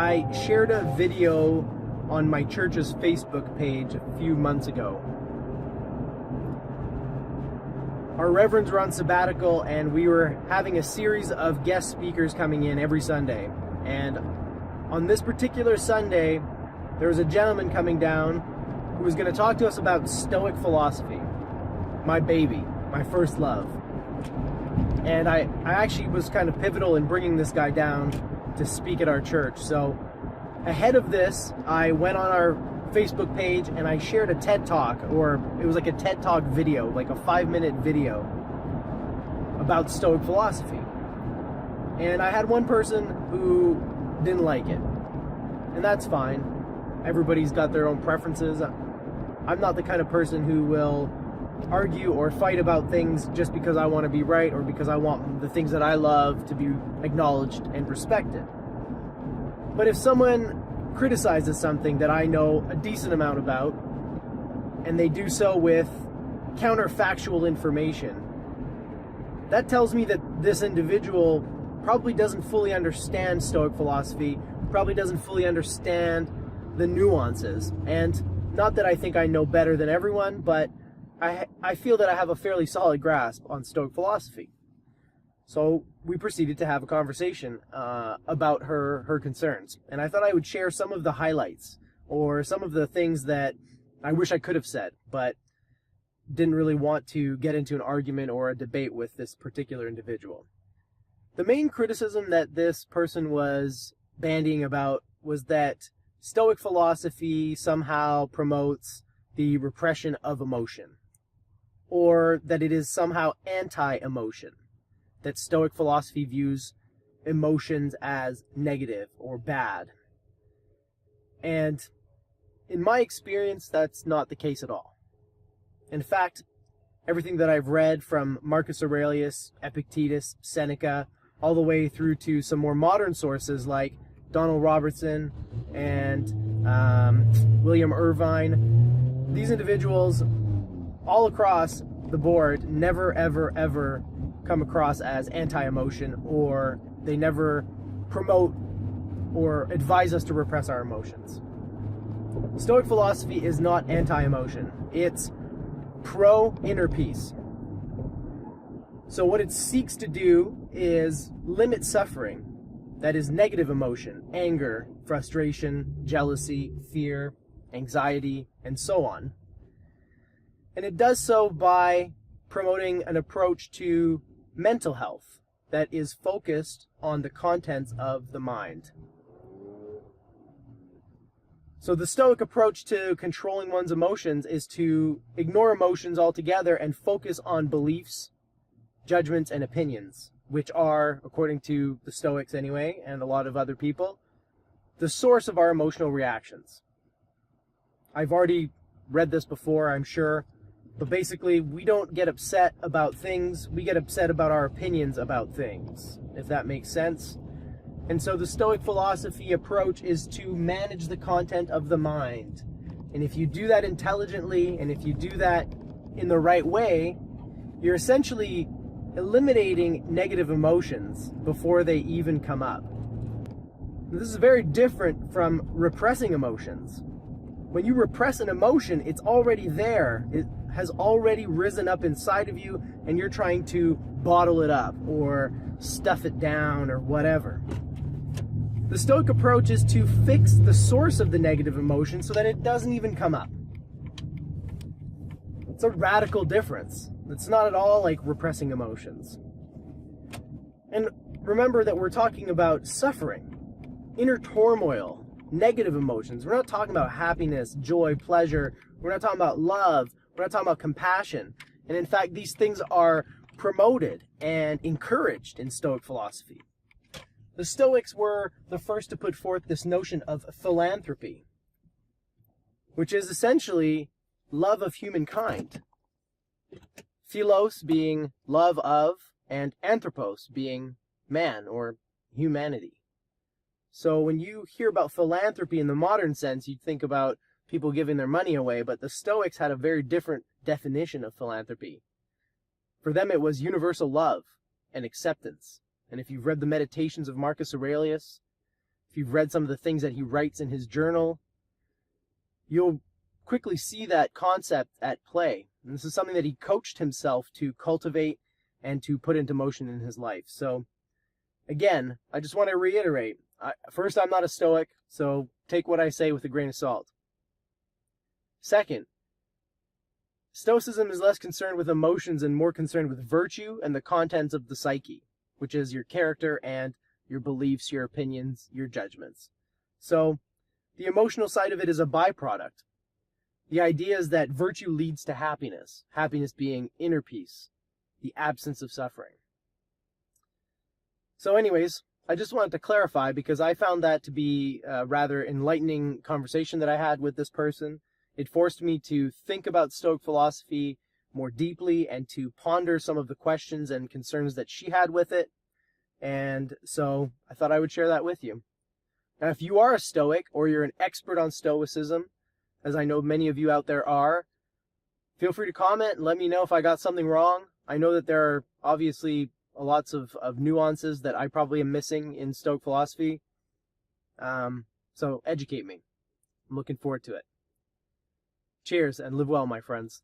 I shared a video on my church's Facebook page a few months ago. Our reverends were on sabbatical, and we were having a series of guest speakers coming in every Sunday. And on this particular Sunday, there was a gentleman coming down who was going to talk to us about Stoic philosophy. My baby, my first love. And I actually was kind of pivotal in bringing this guy down to speak at our church. So ahead of this, I went on our Facebook page and I shared a TED Talk, or it was like a TED Talk video, like a 5-minute video about Stoic philosophy. And I had one person who didn't like it. And that's fine. Everybody's got their own preferences. I'm not the kind of person who will argue or fight about things just because I want to be right or because I want the things that I love to be acknowledged and respected. But if someone criticizes something that I know a decent amount about, and they do so with counterfactual information, that tells me that this individual probably doesn't fully understand Stoic philosophy, probably doesn't fully understand the nuances. And not that I think I know better than everyone, but I feel that I have a fairly solid grasp on Stoic philosophy. So we proceeded to have a conversation about her concerns. And I thought I would share some of the highlights, or some of the things that I wish I could have said, but didn't really want to get into an argument or a debate with this particular individual. The main criticism that this person was bandying about was that Stoic philosophy somehow promotes the repression of emotion, or that it is somehow anti-emotion, that Stoic philosophy views emotions as negative or bad. And in my experience, that's not the case at all. In fact, everything that I've read from Marcus Aurelius, Epictetus, Seneca, all the way through to some more modern sources like Donald Robertson and William Irvine, these individuals all across the board never, ever, ever come across as anti-emotion, or they never promote or advise us to repress our emotions. Stoic philosophy is not anti-emotion. It's pro-inner peace. So what it seeks to do is limit suffering. That is negative emotion, anger, frustration, jealousy, fear, anxiety, and so on. And it does so by promoting an approach to mental health that is focused on the contents of the mind. So the Stoic approach to controlling one's emotions is to ignore emotions altogether and focus on beliefs, judgments, and opinions, which are, according to the Stoics anyway, and a lot of other people, the source of our emotional reactions. I've already read this before, I'm sure, but basically we don't get upset about things, we get upset about our opinions about things, if that makes sense. And so the Stoic philosophy approach is to manage the content of the mind. And if you do that intelligently, and if you do that in the right way, you're essentially eliminating negative emotions before they even come up. This is very different from repressing emotions. When you repress an emotion, it's already there. It has already risen up inside of you, and you're trying to bottle it up or stuff it down or whatever. The Stoic approach is to fix the source of the negative emotion so that it doesn't even come up. It's a radical difference. It's not at all like repressing emotions. And remember that we're talking about suffering, inner turmoil, negative emotions. We're not talking about happiness, joy, pleasure. We're not talking about love. We're not talking about compassion. And in fact, these things are promoted and encouraged in Stoic philosophy. The Stoics were the first to put forth this notion of philanthropy, which is essentially love of humankind. Philos being love of, and anthropos being man or humanity. So when you hear about philanthropy in the modern sense, you'd think about people giving their money away, but the Stoics had a very different definition of philanthropy. For them it was universal love and acceptance. And if you've read the Meditations of Marcus Aurelius, if you've read some of the things that he writes in his journal, you'll quickly see that concept at play. And this is something that he coached himself to cultivate and to put into motion in his life. So again, I just want to reiterate, first, I'm not a Stoic, so take what I say with a grain of salt. Second, Stoicism is less concerned with emotions and more concerned with virtue and the contents of the psyche, which is your character and your beliefs, your opinions, your judgments. So the emotional side of it is a byproduct. The idea is that virtue leads to happiness, happiness being inner peace, the absence of suffering. So anyways, I just wanted to clarify because I found that to be a rather enlightening conversation that I had with this person. It forced me to think about Stoic philosophy more deeply and to ponder some of the questions and concerns that she had with it. And so I thought I would share that with you. Now, if you are a Stoic or you're an expert on Stoicism, as I know many of you out there are, feel free to comment and let me know if I got something wrong. I know that there are obviously lots of nuances that I probably am missing in Stoic philosophy. So educate me. I'm looking forward to it. Cheers and live well, my friends.